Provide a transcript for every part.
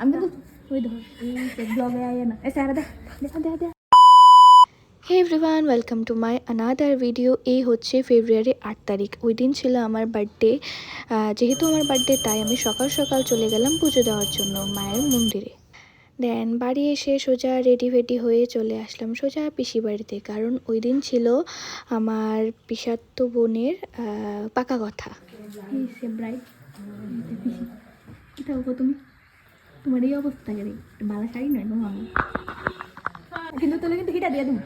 আমি কিন্তু ওই ধর এই ব্লগে আয় না এ স্যার দে দে দে। Hey everyone, welcome to my another video. এই হচ্ছে ফেব্রুয়ারি 8 তারিখ। ওই দিন ছিল আমার বার্থডে। যেহেতু আমার বার্থডে তাই আমি সকাল সকাল চলে গেলাম পুজো দেওয়ার জন্য মায়ের মন্দিরে। দেন বাড়ি এসে সোজা রেডি ফেডি হয়ে চলে আসলাম সোজা পিসি বাড়িতে, কারণ ওই দিন ছিল আমার পিসাত্তো বোনের পাকা কথা। এই সে ব্রাইট এটা হবো তুমি, তোমার এই অবস্থা গেলে বালা শাড়ি নয় নো আমি কিন্তু তোলে কিন্তু হিটা দিয়ে দিন,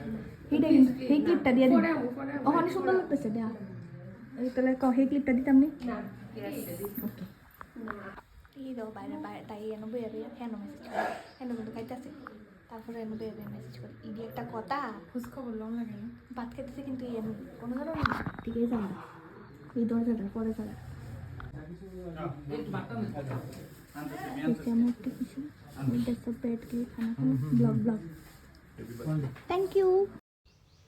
হিটা কিন্তু এই ক্লিপটা দিয়ে দিন অনেক সুন্দর লাগতেছে দেয়া। এই তোলে সেই ক্লিপটা দিতাম নি ওকে এই দাও বাইরে বাইরে তাই এনে বইয়া বইয়া কেন মেসেজ করে কেন কিন্তু খাইতেছে তারপরে এনে বইয়া বইয়া মেসেজ করে ইডি একটা কথা খোঁজ খবর লং লাগে না ভাত খেতেছে কিন্তু এই কোনো ধরো না ঠিক আছে আমরা এই দরজাটা পরে ছাড়া থ্যাংক ইউ।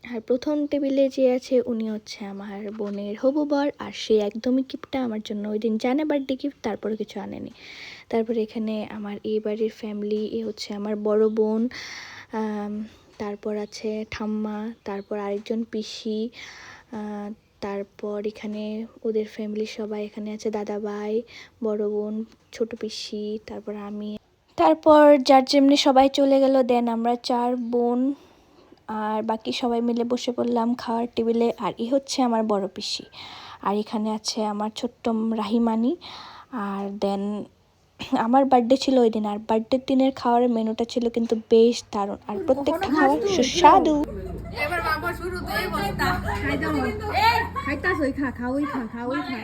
আর প্রথম টেবিলে যে আছে উনি হচ্ছে আমার বোনের হবু বর, আর সে একদমই গিফটটা আমার জন্য ওই দিন জানে বার্থডে গিফট, তারপরে কিছু আনেনি। তারপরে এখানে আমার এই বাড়ির ফ্যামিলি, এ হচ্ছে আমার বড় বোন, তারপর আছে ঠাম্মা, তারপর আরেকজন পিসি, তারপর এখানে ওদের ফ্যামিলি সবাই, এখানে আছে দাদা ভাই, বড় বোন, ছোট পিসি, তারপর আমি, তারপর যার যেমনি সবাই চলে গেল। দেন আমরা 4 বোন আর বাকি সবাই মিলে বসে পড়লাম খাওয়ার টেবিলে। আর এই হচ্ছে আমার বড় পিসি, আর এখানে আছে আমার ছোট্ট রাহিমানি। আর দেন আমার বার্থডে ছিল ওই দিন, আর বার্থডের দিনের খাওয়ারের মেনুটা ছিল কিন্তু বেশ দারুণ, আর প্রত্যেকটা খাবার সুস্বাদু। এবার বাবা শুরু তো এই অবস্থা খাই দাও খাইতাছ ওই খা খা ওই খা খা ওই খা